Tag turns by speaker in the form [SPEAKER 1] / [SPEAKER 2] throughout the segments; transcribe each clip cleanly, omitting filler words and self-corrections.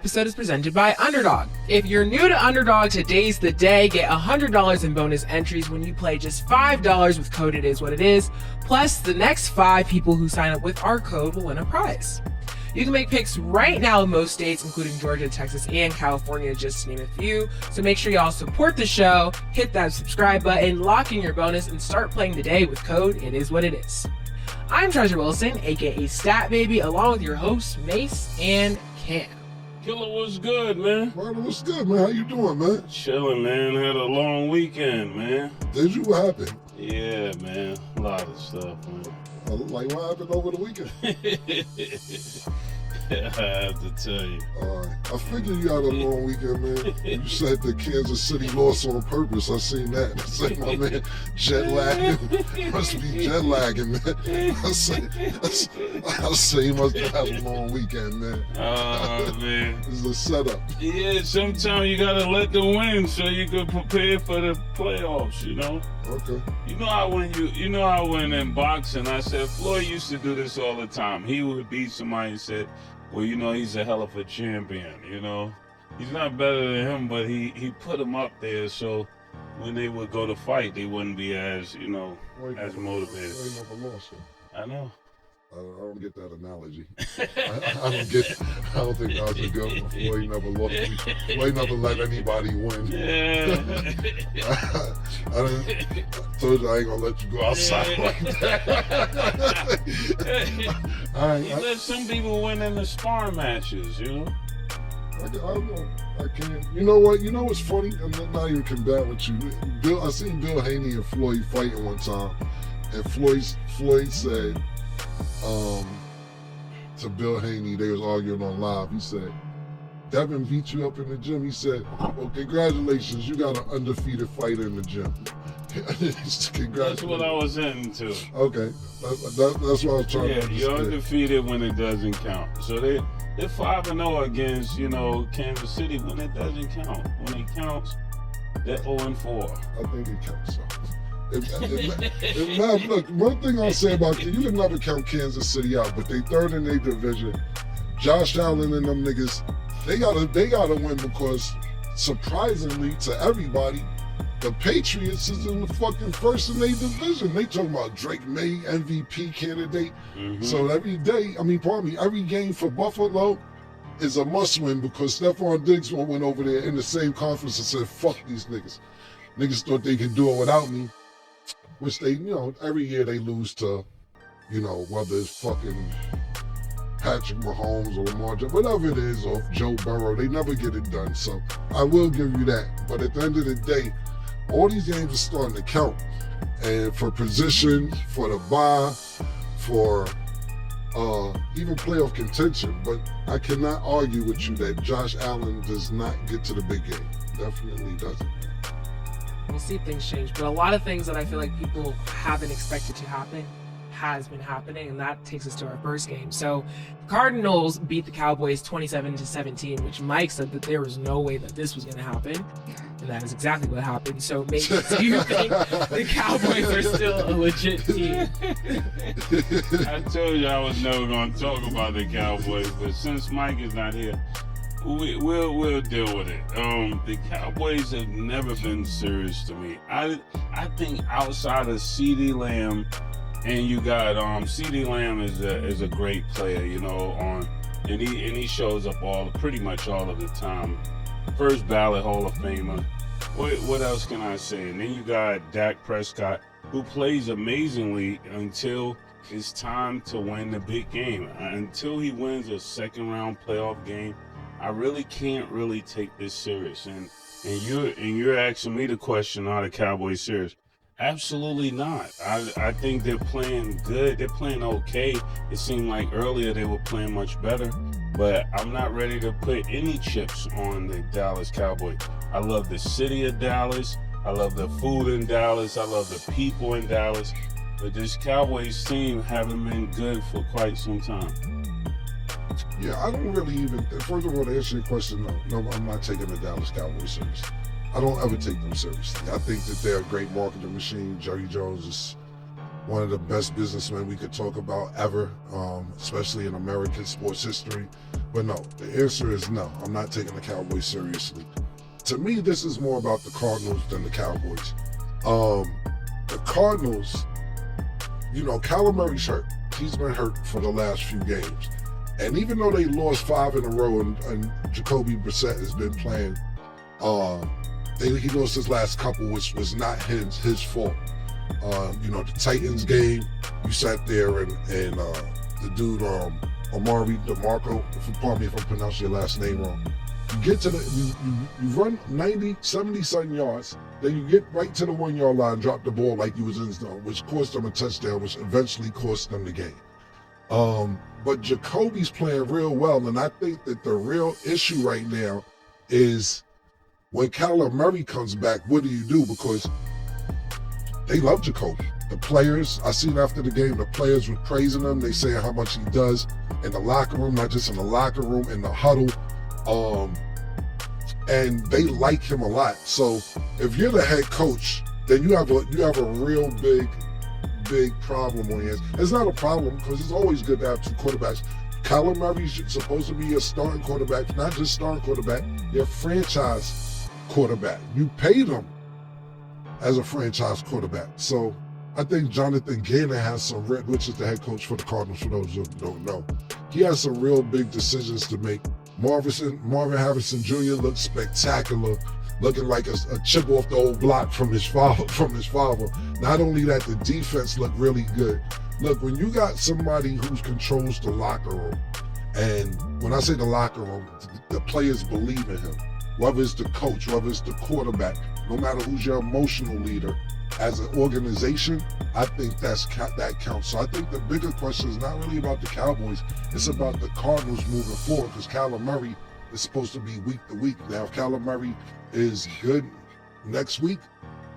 [SPEAKER 1] Episode is presented by Underdog. If you're new to Underdog, today's the day. Get $100 in bonus entries when you play just $5 with code It Is What It Is. Plus, the next 5 people who sign up with our code will win a prize. You can make picks right now in most states, including Georgia, Texas, and California, just to name a few. So make sure y'all support the show, hit that subscribe button, lock in your bonus, and start playing today with code It Is What It Is. I'm Treasure Wilson, aka Stat Baby, along with your hosts, Mace and Cam.
[SPEAKER 2] Killer, what's good, man?
[SPEAKER 3] Martin, what's good, man? How you doing, man?
[SPEAKER 2] Chilling, man. Had a long weekend, man.
[SPEAKER 3] Did you? What happened?
[SPEAKER 2] Yeah, man. A lot of stuff, man.
[SPEAKER 3] Like, what happened over the weekend?
[SPEAKER 2] I have to tell you.
[SPEAKER 3] I figured you had a long weekend, man. You said the Kansas City lost on purpose. I seen that. I said, my man, jet lagging. Must be jet lagging, man. I say you must have had a long weekend, man.
[SPEAKER 2] Oh, man.
[SPEAKER 3] It's a setup.
[SPEAKER 2] Yeah, sometimes you gotta let them win so you can prepare for the playoffs, you know?
[SPEAKER 3] Okay.
[SPEAKER 2] You know how when in boxing, I said, Floyd used to do this all the time. He would beat somebody and said, well, you know, he's a hell of a champion, you know. He's not better than him, but he put him up there so when they would go to fight, they wouldn't be as, you know, as motivated.
[SPEAKER 3] Floyd never lost,
[SPEAKER 2] I know.
[SPEAKER 3] I don't get that analogy. I don't think that was a good one. Floyd never lost. Floyd never let anybody win.
[SPEAKER 2] Yeah.
[SPEAKER 3] I told you I ain't gonna let you go outside like that.
[SPEAKER 2] He let some people win in the sparring matches, you know?
[SPEAKER 3] I don't know. I can't. You know what? You know what's funny? I'm not even combating with you. I seen Bill Haney and Floyd fighting one time, and Floyd said, to Bill Haney, they was arguing on live. He said, Devin beat you up in the gym. He said, well, congratulations, you got an undefeated fighter in the gym. Congratulations.
[SPEAKER 2] That's what I was into.
[SPEAKER 3] Okay, that's what I was trying to understand.
[SPEAKER 2] You're undefeated when it doesn't count. So they're 5-0 against, you know, Kansas City when it doesn't count. When it counts, they're 0-4.
[SPEAKER 3] I think it counts. Look, one thing I'll say about you can never count Kansas City out, but they third in their division. Josh Allen and them niggas, they gotta win because surprisingly to everybody, the Patriots is in the fucking first in their division. They talking about Drake May MVP candidate. Mm-hmm. So every game for Buffalo is a must win because Stephon Diggs went over there in the same conference and said, fuck these niggas. Niggas thought they could do it without me. Which they, you know, every year they lose to, you know, whether it's fucking Patrick Mahomes or Lamar Jackson, whatever it is, or Joe Burrow, they never get it done. So I will give you that. But at the end of the day, all these games are starting to count. And for position, for the bye, for even playoff contention. But I cannot argue with you that Josh Allen does not get to the big game. Definitely doesn't.
[SPEAKER 1] We'll see if things change, but a lot of things that I feel like people haven't expected to happen has been happening, and that takes us to our first game. So the Cardinals beat the Cowboys 27-17, which Mike said that there was no way that this was going to happen, and that is exactly what happened. So maybe do you think the Cowboys are still a legit team?
[SPEAKER 2] I told you I was never going to talk about the Cowboys, but since Mike is not here, we'll deal with it. The Cowboys have never been serious to me. I think outside of CeeDee Lamb, and you got CeeDee Lamb is a great player, you know, and he shows up pretty much all of the time. First ballot Hall of Famer. What else can I say? And then you got Dak Prescott, who plays amazingly until it's time to win the big game. Until he wins a second round playoff game, I really can't really take this serious. And you're asking me the question, are the Cowboys serious? Absolutely not. I think they're playing good. They're playing okay. It seemed like earlier they were playing much better, but I'm not ready to put any chips on the Dallas Cowboys. I love the city of Dallas. I love the food in Dallas. I love the people in Dallas. But this Cowboys team haven't been good for quite some time.
[SPEAKER 3] Yeah, I don't really even, first of all, to answer your question, no, I'm not taking the Dallas Cowboys serious. I don't ever take them seriously. I think that they're a great marketing machine. Jerry Jones is one of the best businessmen we could talk about ever, especially in American sports history. But no, the answer is no. I'm not taking the Cowboys seriously. To me, this is more about the Cardinals than the Cowboys. The Cardinals, Kyler Murray's hurt. He's been hurt for the last few games. And even though they lost 5 in a row and Jacoby Brissett has been playing, he lost his last couple, which was not his fault. The Titans game, you sat there and the dude, Amari DeMarco, pardon me if I'm pronouncing your last name wrong. You get to you run 90, 70-something yards, then you get right to the 1-yard line, drop the ball like you was in zone, which cost them a touchdown, which eventually cost them the game. But Jacoby's playing real well, and I think that the real issue right now is when Kyler Murray comes back, what do you do? Because they love Jacoby. The players, I seen after the game, the players were praising him. They saying how much he does in the locker room, not just in the locker room, in the huddle. And they like him a lot. So if you're the head coach, then you have a real big problem on your hands. It's not a problem because it's always good to have two quarterbacks. Kyler Murray's supposed to be your starting quarterback, not just starting quarterback, your franchise quarterback. You paid him as a franchise quarterback. So I think Jonathan Gannon has some, which is the head coach for the Cardinals, for those who don't know. He has some real big decisions to make. Marvin Harrison Jr. looks spectacular, looking like a chip off the old block from his father. Not only that, the defense looked really good. Look, when you got somebody who controls the locker room, and when I say the locker room, the players believe in him, whether it's the coach, whether it's the quarterback, no matter who's your emotional leader, as an organization, I think that counts. So I think the bigger question is not really about the Cowboys, it's about the Cardinals moving forward, because Kyler Murray is supposed to be week to week. Now, if Kyler Murray is good next week,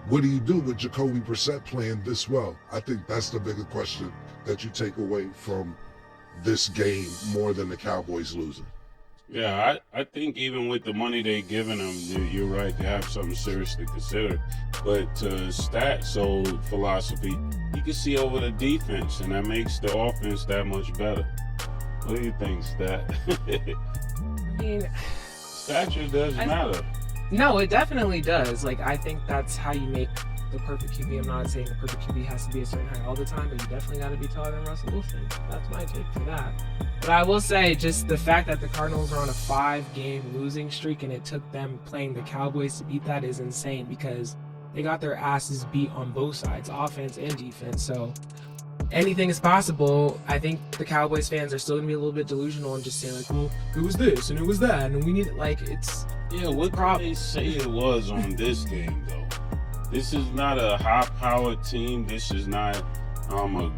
[SPEAKER 3] what do you do with Jacoby Brissett playing this well? I think that's the bigger question that you take away from this game more than the Cowboys losing.
[SPEAKER 2] Yeah, I think even with the money they're giving them, you're right, they have something serious to consider. But stats old philosophy, you can see over the defense, and that makes the offense that much better. What do you think, Stat?
[SPEAKER 1] I mean,
[SPEAKER 2] stature does matter.
[SPEAKER 1] No, it definitely does. Like, I think that's how you make the perfect QB. I'm not saying the perfect QB has to be a certain height all the time, but you definitely got to be taller than Russell Wilson. That's my take for that. But I will say, just the fact that the Cardinals are on a 5-game losing streak and it took them playing the Cowboys to beat that is insane, because they got their asses beat on both sides, offense and defense. So anything is possible. I think the Cowboys fans are still going to be a little bit delusional and just say, like, well, it was this and it was that, and we need it. Like, it's...
[SPEAKER 2] Yeah, what did they say it was on this game, though? This is not a high-powered team. This is not a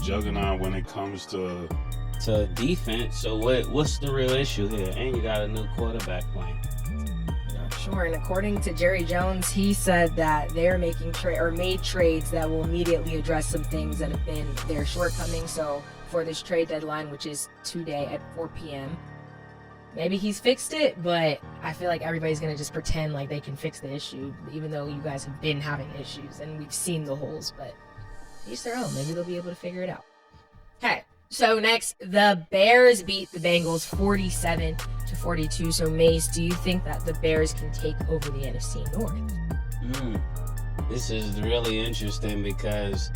[SPEAKER 2] juggernaut when it comes to
[SPEAKER 4] defense. So what's the real issue here? And you got a new quarterback playing.
[SPEAKER 5] Sure, and according to Jerry Jones, he said that they're making made trades that will immediately address some things that have been their shortcomings. So for this trade deadline, which is today at 4 p.m., maybe he's fixed it, but I feel like everybody's going to just pretend like they can fix the issue, even though you guys have been having issues and we've seen the holes, but each their own. Maybe they'll be able to figure it out. Okay, so next, the Bears beat the Bengals 47-42. So, Mace, do you think that the Bears can take over the NFC North?
[SPEAKER 4] This is really interesting because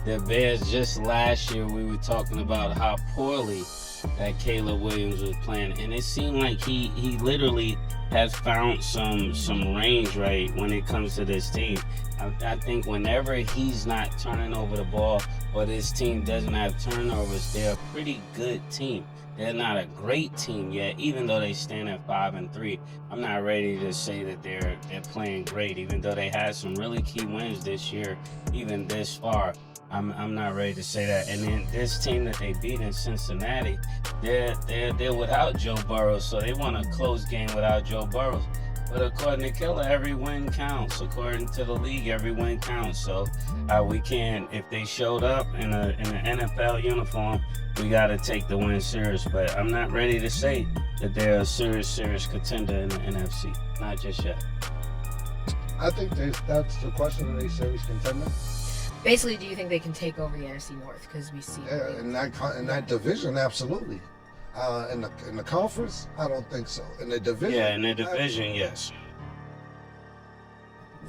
[SPEAKER 4] the Bears, just last year, we were talking about how poorly that Caleb Williams was playing, and it seemed like he literally has found some range right when it comes to this team. I think whenever he's not turning over the ball or this team doesn't have turnovers, they're a pretty good team. They're not a great team yet, even though they stand at 5-3. I'm not ready to say that they're playing great, even though they had some really key wins this year, even this far. I'm not ready to say that. And then this team that they beat in Cincinnati, they're without Joe Burrow, so they want a close game without Joe Burrow. But according to Killer, every win counts. According to the league, every win counts. So we can, if they showed up in an NFL uniform, we got to take the win serious. But I'm not ready to say that they're a serious contender in the NFC. Not just yet.
[SPEAKER 6] I think that's the question. Are they serious contender?
[SPEAKER 5] Basically, do you think they can take over the NFC North? Because we see
[SPEAKER 6] In that division, absolutely. In the conference, I don't think so. In the division,
[SPEAKER 4] Yeah, in the division, yes.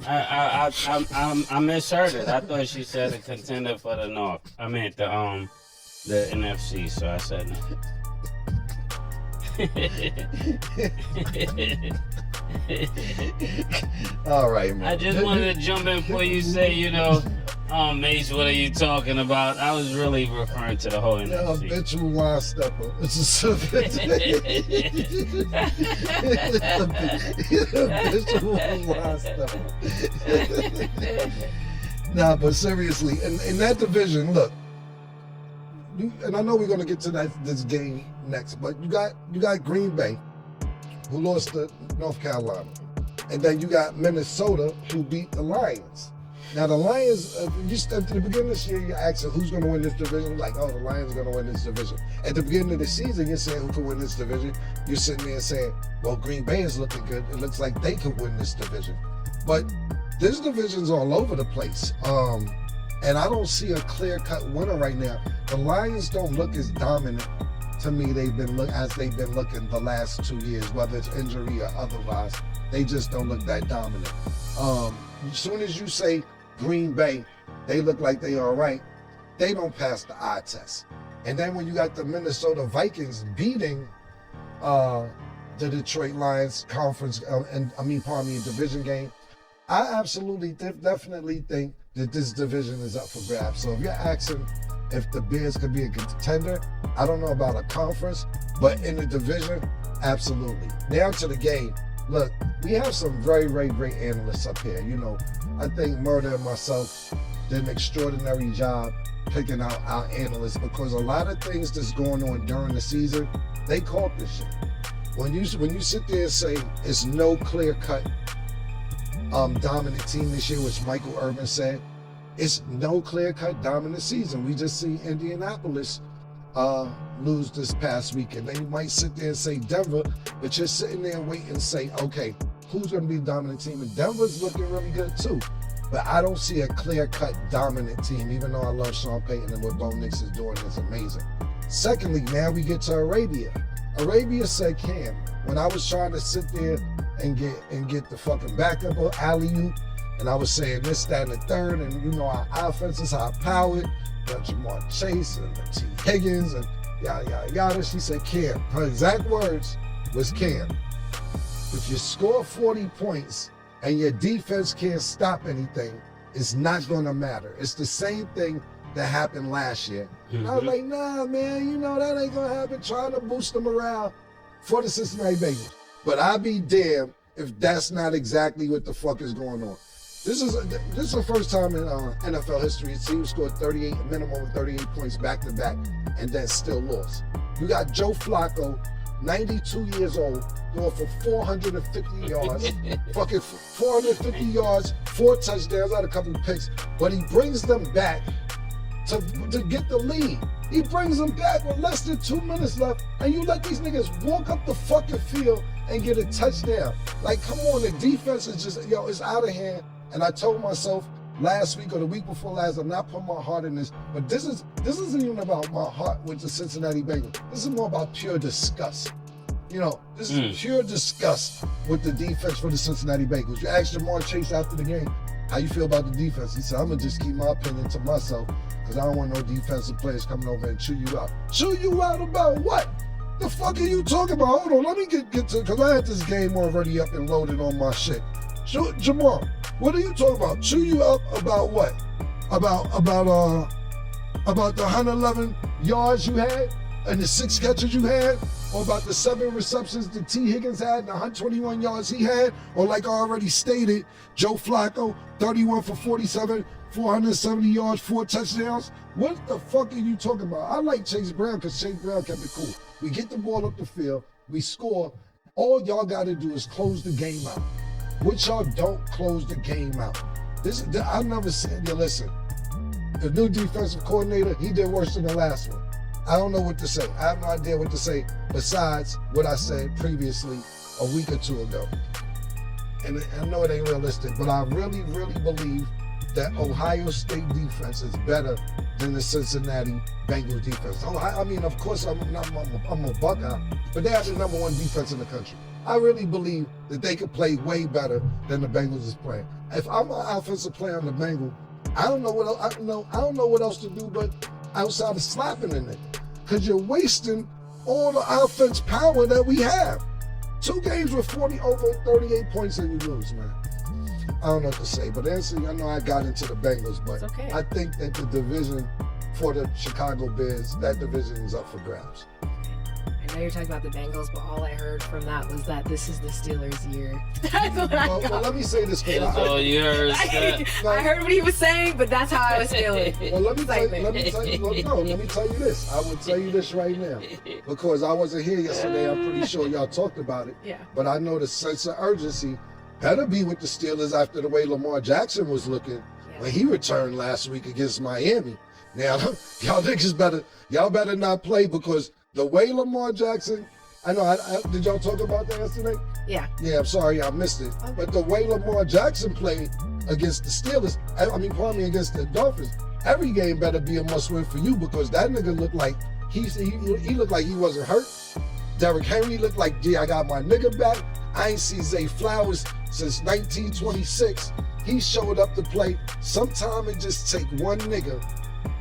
[SPEAKER 4] I misheard it. I thought she said a contender for the North. I meant the NFC, so I said no.
[SPEAKER 6] All right, man.
[SPEAKER 4] I just wanted to jump in before you say, Mase, what are you talking about? I was really referring to the whole NFC.
[SPEAKER 6] Habitual wine stepper. It's a habitual wine stepper. Nah, but seriously, in that division, look, and I know we're gonna get to this game next, but you got Green Bay, who lost to North Carolina, and then you got Minnesota, who beat the Lions. Now the Lions, at the beginning of this year, you're asking who's going to win this division. Like, oh, the Lions are going to win this division. At the beginning of the season, you're saying who could win this division. You're sitting there saying, well, Green Bay is looking good. It looks like they could win this division. But this division's all over the place. And I don't see a clear-cut winner right now. The Lions don't look as dominant to me as they've been looking the last 2 years, whether it's injury or otherwise. They just don't look that dominant. As soon as you say Green Bay, they look like they all right, they don't pass the eye test. And then when you got the Minnesota Vikings beating the Detroit Lions division game, I absolutely definitely think that this division is up for grabs. So if you're asking if the Bears could be a contender, I don't know about a conference, but in the division, absolutely. Now to the game. Look, we have some very, very great analysts up here. I think Murder and myself did an extraordinary job picking out our analysts, because a lot of things that's going on during the season, they caught this shit. When you sit there and say it's no clear-cut dominant team this year, which Michael Irvin said, it's no clear-cut dominant season. We just see Indianapolis lose this past weekend. They might sit there and say Denver, but you're sitting there and wait and say, okay, who's going to be the dominant team? And Denver's looking really good too. But I don't see a clear-cut dominant team, even though I love Sean Payton and what Bo Nix is doing is amazing. Secondly, now we get to Arabia. Arabia said Cam. When I was trying to sit there and get the fucking backup of alley-oop, and I was saying this, that, and the third, and our offense is high powered, Jamar Chase and T. Higgins and yada yada yada. She said Cam. Her exact words was Cam. If you score 40 points and your defense can't stop anything, it's not gonna matter. It's the same thing that happened last year. Mm-hmm. I was like, nah, man, that ain't gonna happen. Trying to boost the morale for the Cincinnati Bengals. But I'd be damned if that's not exactly what the fuck is going on. This is the first time in NFL history a team scored a minimum of 38 points back-to-back and then still lost. You got Joe Flacco, 92 years old, going for 450 yards, fucking 450 yards, 4 touchdowns, had a couple of picks, but he brings them back to get the lead. He brings them back with less than 2 minutes left, and you let these niggas walk up the fucking field and get a touchdown. Like, come on, the defense is just, it's out of hand. And I told myself last week or the week before last, I'm not putting my heart in this, but this isn't even about my heart with the Cincinnati Bengals. This is more about pure disgust. This is pure disgust with the defense for the Cincinnati Bengals. You asked Jamar Chase after the game, how you feel about the defense? He said, I'm going to just keep my opinion to myself because I don't want no defensive players coming over and chew you out. Chew you out about what? The fuck are you talking about? Hold on, let me get to, because I had this game already up and loaded on my shit. Jamar, what are you talking about? Chew you up about what? About the 111 yards you had and the 6 catches you had? Or about the 7 receptions that T. Higgins had and the 121 yards he had? Or like I already stated, Joe Flacco, 31 for 47, 470 yards, 4 touchdowns? What the fuck are you talking about? I like Chase Brown because Chase Brown kept it cool. We get the ball up the field, we score. All y'all got to do is close the game out. Which y'all don't close the game out. I've never seen, listen, the new defensive coordinator, he did worse than the last one. I don't know what to say. I have no idea what to say besides what I said previously a week or two ago. And I know it ain't realistic, but I really, really believe that Ohio State defense is better than the Cincinnati Bengals defense. I mean, of course, I'm a Buckeye, but they have the number 1 defense in the country. I really believe that they could play way better than the Bengals is playing. If I'm an offensive player on the Bengals, I don't know what else to do but outside of slapping in it, because you're wasting all the offense power that we have. 2 games with 40 over 38 points and you lose, man. I don't know what to say, but Anthony, I know I got into the Bengals, but
[SPEAKER 5] okay.
[SPEAKER 6] I think that the division for the Chicago Bears, that division is up for grabs.
[SPEAKER 5] I know you're talking about the Bengals, but all I heard from that was that this is the Steelers' year. That's what I got.
[SPEAKER 6] Well, let me say this.
[SPEAKER 4] It's all yours.
[SPEAKER 5] I heard what he was saying, but that's how I was feeling.
[SPEAKER 6] Well, let me tell you this. I will tell you this right now, because I wasn't here yesterday. I'm pretty sure y'all talked about it.
[SPEAKER 5] Yeah.
[SPEAKER 6] But I know the sense of urgency better be with the Steelers after the way Lamar Jackson was looking when he returned last week against Miami. Now, y'all better not play, because the way Lamar Jackson, did y'all talk about that yesterday?
[SPEAKER 5] Yeah.
[SPEAKER 6] Yeah, I'm sorry, I missed it.
[SPEAKER 5] Okay.
[SPEAKER 6] But the way Lamar Jackson played against the Steelers, against the Dolphins, every game better be a must-win for you, because that nigga looked like he looked like he wasn't hurt. Derrick Henry looked like, gee, I got my nigga back. I ain't seen Zay Flowers since 1926. He showed up to play. Sometime it just take one nigga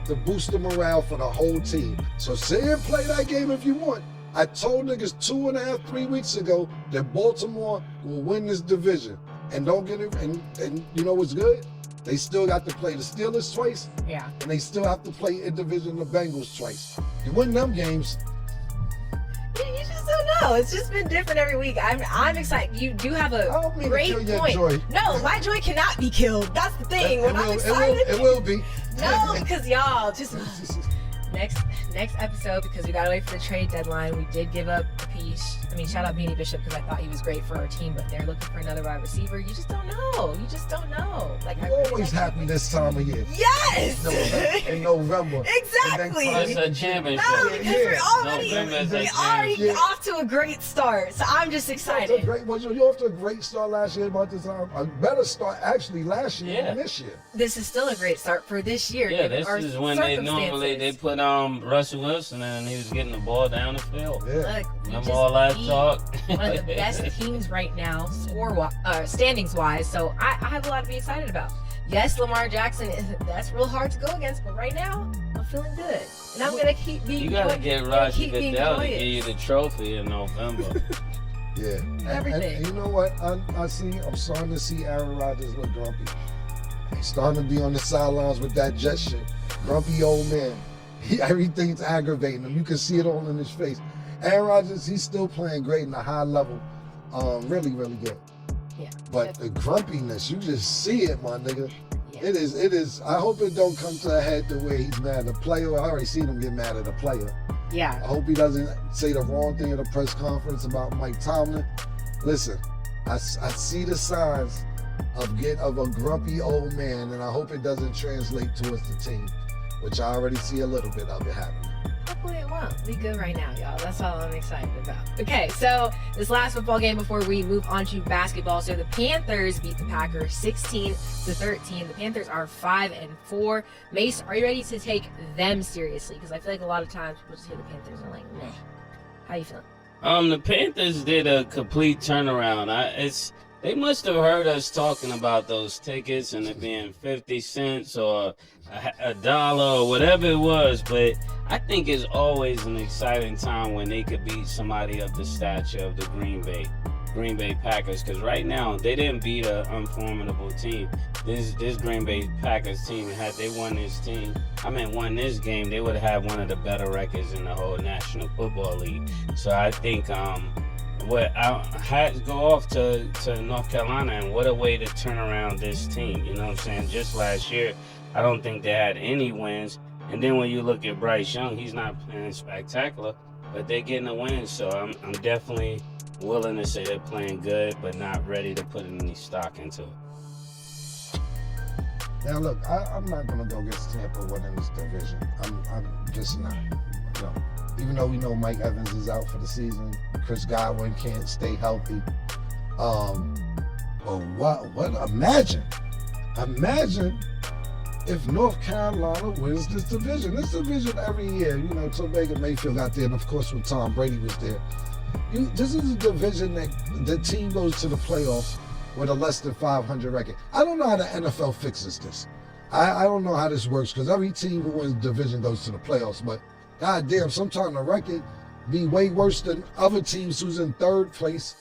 [SPEAKER 6] to boost the morale for the whole team. So sit and play that game if you want. I told niggas 2.5, 3 weeks ago that Baltimore will win this division. And don't get it, and you know what's good? They still got to play the Steelers twice.
[SPEAKER 5] Yeah.
[SPEAKER 6] And they still have to play in division the Bengals twice. You win them games.
[SPEAKER 5] You just don't know. It's just been different every week. I'm excited. You do have a
[SPEAKER 6] I don't mean
[SPEAKER 5] great
[SPEAKER 6] to kill your
[SPEAKER 5] point.
[SPEAKER 6] joy.
[SPEAKER 5] No, my joy cannot be killed. That's the thing. When I'm excited,
[SPEAKER 6] it will be.
[SPEAKER 5] no, because y'all just next episode, because we gotta wait for the trade deadline. We did give up a piece. I mean, shout out Beanie Bishop, because I thought he was great for our team, but they're looking for another wide receiver. You just don't know. You just don't know. Like,
[SPEAKER 6] It always happens this time of year.
[SPEAKER 5] Yes.
[SPEAKER 6] In November.
[SPEAKER 5] Exactly.
[SPEAKER 4] It's a championship.
[SPEAKER 5] No, because we're
[SPEAKER 4] November's a
[SPEAKER 5] already
[SPEAKER 4] championship.
[SPEAKER 5] off to a great start. So I'm just excited.
[SPEAKER 6] You're off to a great start last year about this time. A better start actually last year than this year.
[SPEAKER 5] This is still a great start for this year.
[SPEAKER 4] Yeah,
[SPEAKER 5] given
[SPEAKER 4] this
[SPEAKER 5] our
[SPEAKER 4] is when they put Russell Wilson and he was getting the ball down the field.
[SPEAKER 6] Yeah.
[SPEAKER 5] Look, we
[SPEAKER 4] Remember
[SPEAKER 5] just
[SPEAKER 4] all that
[SPEAKER 5] beat
[SPEAKER 4] talk?
[SPEAKER 5] one of the best teams right now, standings wise. So I have a lot to be excited about. Yes, Lamar Jackson, that's real hard to go against, but right now I'm feeling good, and I'm gonna keep being.
[SPEAKER 4] You gotta get Roger Goodell to
[SPEAKER 5] joyous.
[SPEAKER 4] give you the trophy in November.
[SPEAKER 6] Yeah.
[SPEAKER 5] Everything.
[SPEAKER 6] And you know what? I'm starting to see Aaron Rodgers look grumpy. He's starting to be on the sidelines with that jet shit. Grumpy old man. Everything's aggravating him. You can see it all in his face. Aaron Rodgers, he's still playing great in a high level. Really, really good.
[SPEAKER 5] Yeah.
[SPEAKER 6] But the grumpiness, you just see it, my nigga.
[SPEAKER 5] Yeah.
[SPEAKER 6] It is. I hope it don't come to a head the way he's mad at a player. I already seen him get mad at a player. I
[SPEAKER 5] Yeah.
[SPEAKER 6] hope he doesn't say the wrong thing at a press conference about Mike Tomlin. Listen, I see the signs of a grumpy old man, and I hope it doesn't translate towards the team, which I already see a little bit of it happening.
[SPEAKER 5] Hopefully it won't. We good right now, y'all. That's all I'm excited about. Okay, so this last football game before we move on to basketball. So the Panthers beat the Packers 16-13. The Panthers are 5-4. Mace, are you ready to take them seriously? Because I feel like a lot of times people just hear the Panthers and like, meh. How you feeling?
[SPEAKER 4] The Panthers did a complete turnaround. They must have heard us talking about those tickets and it being 50 cents or $1 or whatever it was, but I think it's always an exciting time when they could beat somebody of the stature of the Green Bay Packers, because right now they didn't beat an unformidable team. This Green Bay Packers team, had they won this game, they would have one of the better records in the whole National Football League. So I think I had to go off to North Carolina, and what a way to turn around this team. You know what I'm saying? Just last year, I don't think they had any wins. And then when you look at Bryce Young, he's not playing spectacular, but they're getting a win. So I'm definitely willing to say they're playing good, but not ready to put any stock into it.
[SPEAKER 6] Now look, I'm not gonna go against Tampa winning this division. I'm just not. No. Even though we know Mike Evans is out for the season, Chris Godwin can't stay healthy. But what? Imagine if North Carolina wins this division every year, you know, till Baker Mayfield got there, and of course when Tom Brady was there. This is a division that the team goes to the playoffs with a less than 500 record. I don't know how the NFL fixes this. I don't know how this works because every team who wins the division goes to the playoffs, but goddamn, sometimes the record be way worse than other teams who's in third place